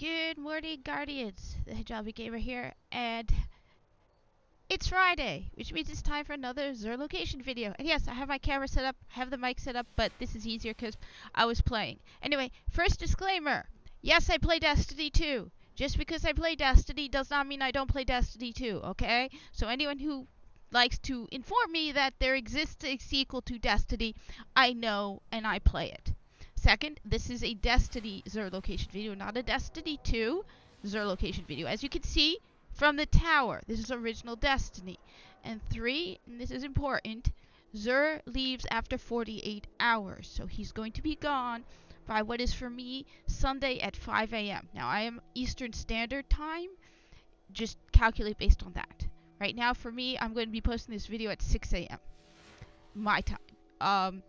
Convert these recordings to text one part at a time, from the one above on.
Good morning, Guardians. The Hijabi Gamer here, and it's Friday, which means it's time for another Xur Location video. And yes, I have my camera set up, I have the mic set up, but this is easier because I was playing. Anyway, first disclaimer. Yes, I play Destiny 2. Just because I play Destiny does not mean I don't play Destiny 2, okay? So anyone who likes to inform me that there exists a sequel to Destiny, I know and I play it. Second, this is a Destiny Xur Location video, not a Destiny 2 Xur Location video. As you can see from the tower, this is original Destiny. And 3, and this is important, Xur leaves after 48 hours. So he's going to be gone by what is for me Sunday at 5 a.m. Now I am Eastern Standard Time. Just calculate based on that. Right now for me, I'm going to be posting this video at 6 a.m. my time.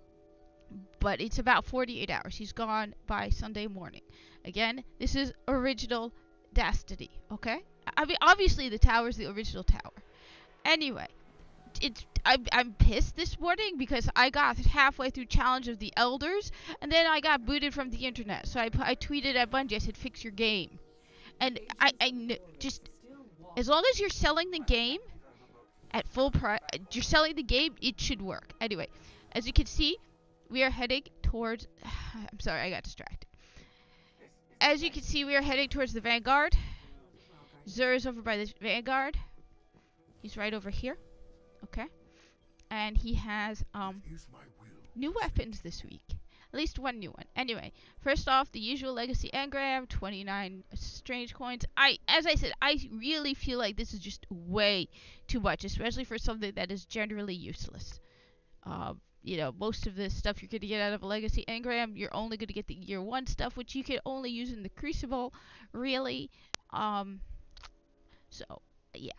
But it's about 48 hours. He's gone by Sunday morning. Again, this is original Destiny, okay? I mean, obviously the tower is the original tower. Anyway, I'm pissed this morning because I got halfway through Challenge of the Elders, and then I got booted from the internet. So I tweeted at Bungie, I said, fix your game. And just, as long as you're selling the game at full price, you're selling the game, it should work. Anyway, as you can see, we are heading towards... I'm sorry, I got distracted. As you can see, we are heading towards the Vanguard. Xur is over by the Vanguard. He's right over here. Okay. And he has new weapons this week. At least one new one. Anyway, first off, the usual legacy engram, 29 strange coins. As I said, I really feel like this is just way too much, especially for something that is generally useless. You know, most of the stuff you're going to get out of a legacy engram, you're only going to get the year 1 stuff, which you can only use in the Crucible, really. So, yeah.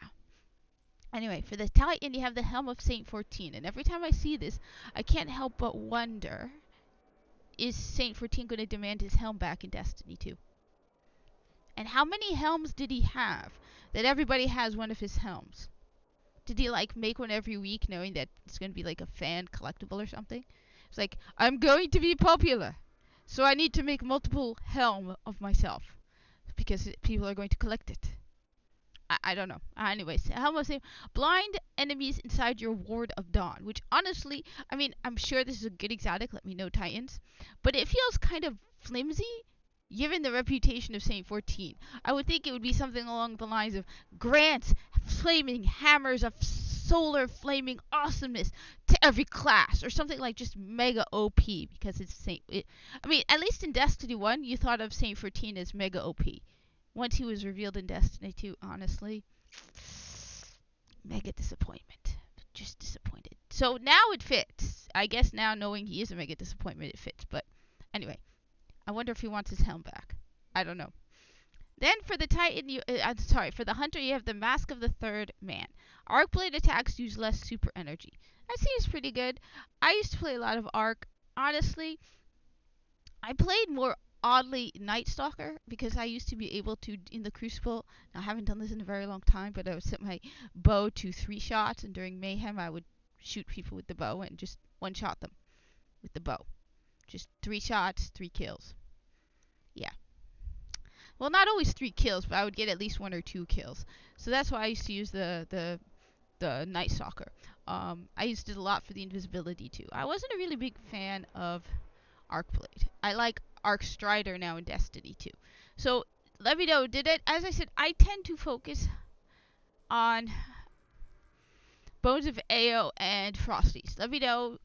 Anyway, for the Titan, you have the Helm of Saint 14, and every time I see this, I can't help but wonder, is Saint 14 going to demand his helm back in Destiny 2? And how many helms did he have that everybody has one of his helms? Did he, like, make one every week knowing that it's going to be, like, a fan collectible or something? It's like, I'm going to be popular, so I need to make multiple helm of myself, because people are going to collect it. I don't know. Anyways, Helm of Saint, blind enemies inside your Ward of Dawn, which honestly, I mean, I'm sure this is a good exotic, let me know, Titans, but it feels kind of flimsy, given the reputation of Saint 14. I would think it would be something along the lines of grants flaming hammers of solar flaming awesomeness to every class, or something like just mega OP, because it's I mean, at least in Destiny 1, you thought of Saint 14 as mega OP. Once he was revealed in Destiny 2, honestly, mega disappointment. Just disappointed. So now it fits. I guess now knowing he is a mega disappointment, it fits. But anyway, I wonder if he wants his helm back. I don't know. Then for the Titan, for the Hunter, you have the Mask of the Third Man. Arc blade attacks use less super energy. That seems pretty good. I used to play a lot of Arc. Honestly, I played more oddly Night Stalker because I used to be able to, in the Crucible, now I haven't done this in a very long time, but I would set my bow to 3 shots, and during Mayhem I would shoot people with the bow and just one-shot them with the bow. Just 3 shots, 3 kills. Yeah. Well, not always 3 kills, but I would get at least 1 or 2 kills. So that's why I used to use the Night Stalker. I used it a lot for the invisibility too. I wasn't a really big fan of Arcblade. I like Arc Strider now in Destiny 2. So let me know, as I said, I tend to focus on Bones of Ao and Frosties. Let me know,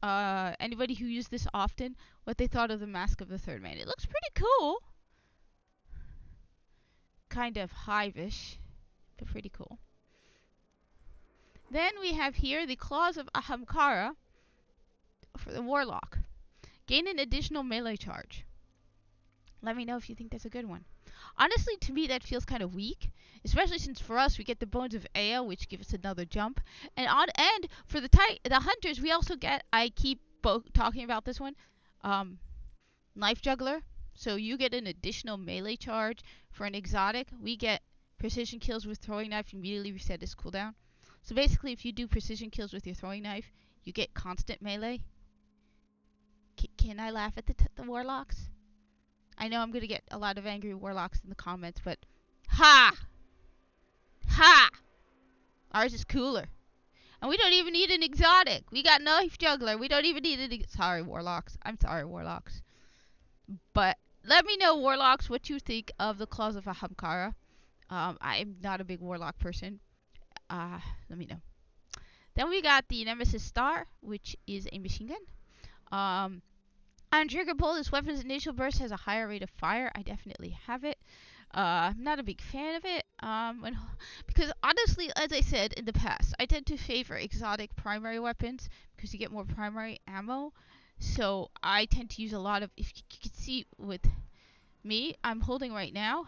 anybody who used this often, what they thought of the Mask of the Third Man. It looks pretty cool. Kind of hive-ish, but pretty cool. Then we have here the Claws of Ahamkara for the Warlock. Gain an additional melee charge. Let me know if you think that's a good one. Honestly, to me, that feels kind of weak, especially since for us, we get the Bones of Ao, which gives us another jump. And for the Hunters, we also get, I keep talking about this one, Knife Juggler. So you get an additional melee charge for an exotic. We get precision kills with throwing knife, immediately reset its cooldown. So basically, if you do precision kills with your throwing knife, you get constant melee. Can I laugh at the Warlocks? I know I'm gonna get a lot of angry Warlocks in the comments, but ha! Ha! Ours is cooler. And we don't even need an exotic. We got Knife Juggler. We don't even need an sorry, Warlocks. I'm sorry, Warlocks. But let me know, Warlocks, what you think of the Claws of Ahamkara. I'm not a big Warlock person. Let me know. Then we got the Nemesis Star, which is a machine gun. On trigger pull, this weapon's initial burst has a higher rate of fire. I definitely have it. I'm not a big fan of it. Because honestly, as I said in the past, I tend to favor exotic primary weapons because you get more primary ammo. So I tend to use a lot of, if you can see with me, I'm holding right now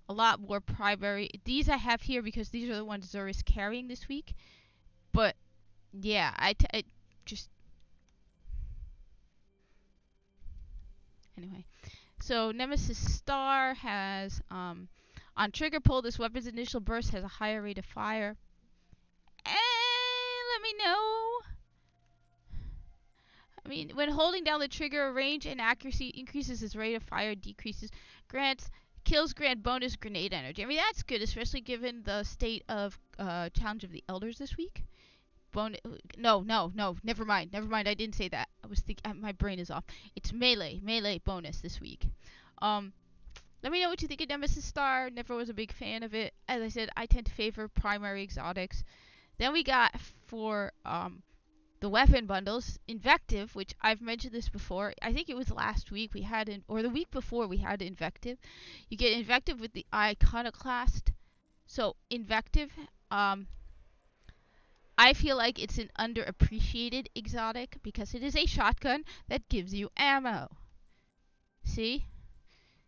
a lot more primary. These I have here because these are the ones Xur is carrying this week. But yeah, I just anyway. So Nemesis Star has on trigger pull, this weapon's initial burst has a higher rate of fire. And let me know. I mean, when holding down the trigger, range and accuracy increases its rate of fire, decreases, kills grant bonus grenade energy. I mean, that's good, especially given the state of Challenge of the Elders this week. No, never mind, I didn't say that. I was thinking, my brain is off. It's melee bonus this week. Let me know what you think of Nemesis Star. Never was a big fan of it. As I said, I tend to favor primary exotics. Then we got for the weapon bundles, Invective, which I've mentioned this before. I think it was last week we had, or the week before we had Invective. You get Invective with the Iconoclast. So Invective, I feel like it's an underappreciated exotic because it is a shotgun that gives you ammo. See?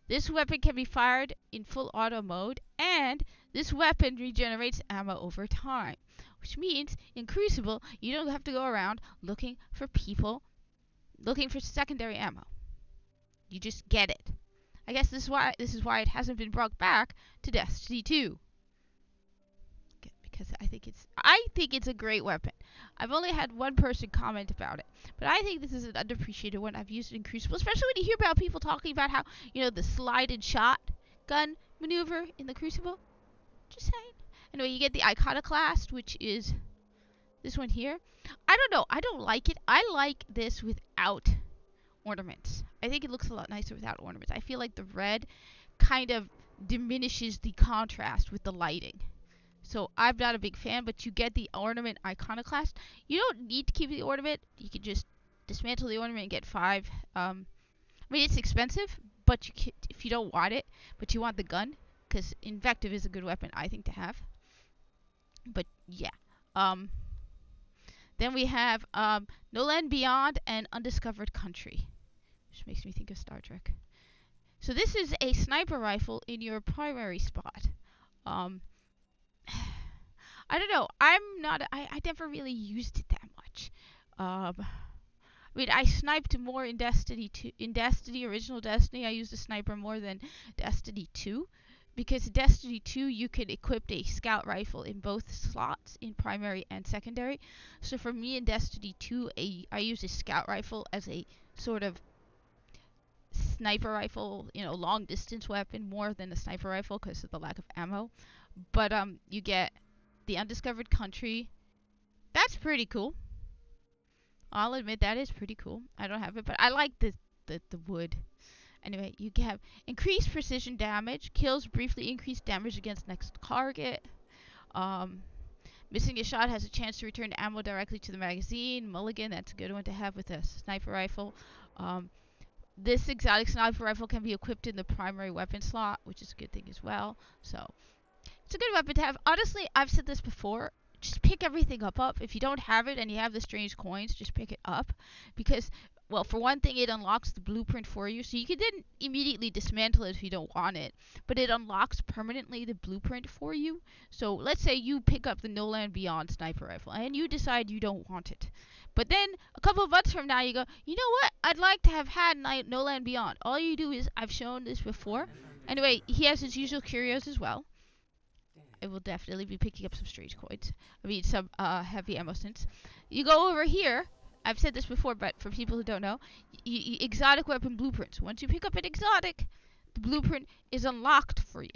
This weapon can be fired in full auto mode, and this weapon regenerates ammo over time. Which means, in Crucible, you don't have to go around looking for secondary ammo. You just get it. I guess this is why it hasn't been brought back to Destiny 2. Because I think it's a great weapon. I've only had one person comment about it, but I think this is an underappreciated one. I've used it in Crucible, especially when you hear about people talking about how, the slide and shot gun maneuver in the Crucible. Just saying. Anyway, you get the Iconoclast, which is this one here. I don't know. I don't like it. I like this without ornaments. I think it looks a lot nicer without ornaments. I feel like the red kind of diminishes the contrast with the lighting. So I'm not a big fan, but you get the ornament Iconoclast. You don't need to keep the ornament. You can just dismantle the ornament and get 5. I mean, it's expensive, but if you don't want it, but you want the gun, because Invective is a good weapon, I think, to have. But yeah. Then we have No Land Beyond and Undiscovered Country, which makes me think of Star Trek. So this is a sniper rifle in your primary spot. I don't know. I never really used it that much. I mean, I sniped more in Destiny 2. In Destiny, original Destiny, I used a sniper more than Destiny 2. Because in Destiny 2, you could equip a scout rifle in both slots, in primary and secondary. So for me in Destiny 2, I used a scout rifle as a sort of sniper rifle, long distance weapon more than a sniper rifle because of the lack of ammo. But you get the Undiscovered Country. That's pretty cool. I'll admit that is pretty cool. I don't have it, but I like the wood. Anyway, you have increased precision damage, kills briefly increased damage against next target. Missing a shot has a chance to return ammo directly to the magazine. Mulligan, that's a good one to have with a sniper rifle. This exotic sniper rifle can be equipped in the primary weapon slot, which is a good thing as well. So it's a good weapon to have. Honestly, I've said this before. Just pick everything up. If you don't have it and you have the strange coins, just pick it up. Because, well, for one thing, it unlocks the blueprint for you. So you can then immediately dismantle it if you don't want it. But it unlocks permanently the blueprint for you. So let's say you pick up the No Land Beyond sniper rifle and you decide you don't want it. But then a couple of months from now you go, you know what? I'd like to have had No Land Beyond. All you do is, I've shown this before. Anyway, he has his usual curios as well. I will definitely be picking up some strange coins. I mean, some heavy ammo stints. You go over here, I've said this before, but for people who don't know, exotic weapon blueprints. Once you pick up an exotic, the blueprint is unlocked for you.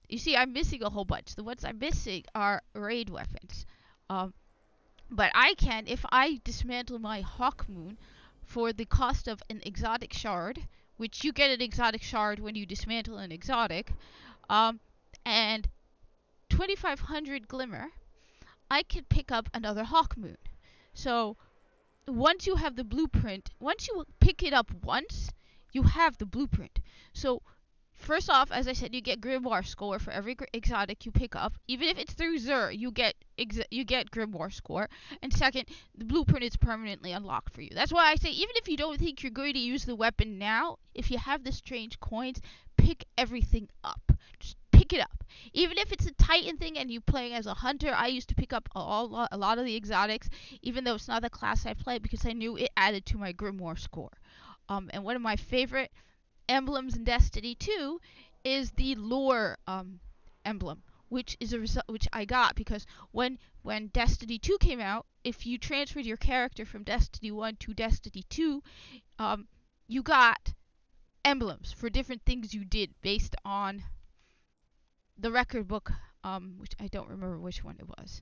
You see, I'm missing a whole bunch. The ones I'm missing are raid weapons. But I can, if I dismantle my Hawk Moon for the cost of an exotic shard, which you get an exotic shard when you dismantle an exotic, and 2500 glimmer, I can pick up another Hawk Moon. So once you have the blueprint, once you pick it up once, you have the blueprint. So first off, as I said, you get Grimoire score for every exotic you pick up. Even if it's through Xur, you get Grimoire score. And second, the blueprint is permanently unlocked for you. That's why I say, even if you don't think you're going to use the weapon now, if you have the strange coins, pick everything up. Just pick it up. Even if it's a Titan thing and you're playing as a hunter, I used to pick up a lot of the exotics, even though it's not the class I play, because I knew it added to my Grimoire score. And one of my favorite emblems in Destiny 2 is the lore emblem, which is which I got because when Destiny 2 came out, if you transferred your character from Destiny 1 to Destiny 2, you got emblems for different things you did based on the record book, which I don't remember which one it was.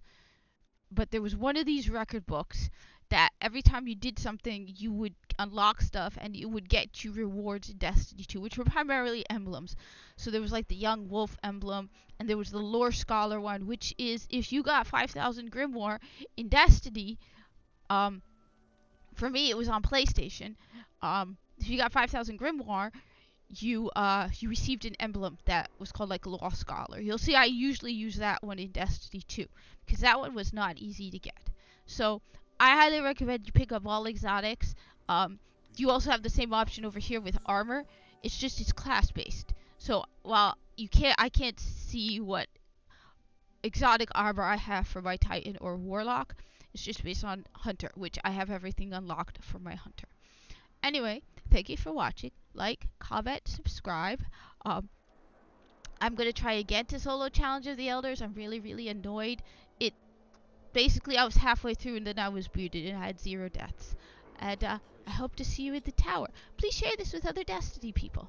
But there was one of these record books that every time you did something, you would unlock stuff and it would get you rewards in Destiny 2, which were primarily emblems. So there was like the Young Wolf emblem, and there was the Lore Scholar one, which is if you got 5,000 Grimoire in Destiny, for me it was on PlayStation, if you got 5,000 Grimoire, you received an emblem that was called like Lore Scholar. You'll see I usually use that one in Destiny 2, because that one was not easy to get. So I highly recommend you pick up all exotics. You also have the same option over here with armor. It's just it's class based. So while I can't see what exotic armor I have for my Titan or Warlock. It's just based on Hunter, which I have everything unlocked for my Hunter. Anyway, thank you for watching. Like, comment, subscribe. I'm going to try again to solo Challenge of the Elders. I'm really annoyed. Basically, I was halfway through and then I was booted and I had 0 deaths. And I hope to see you at the tower. Please share this with other Destiny people.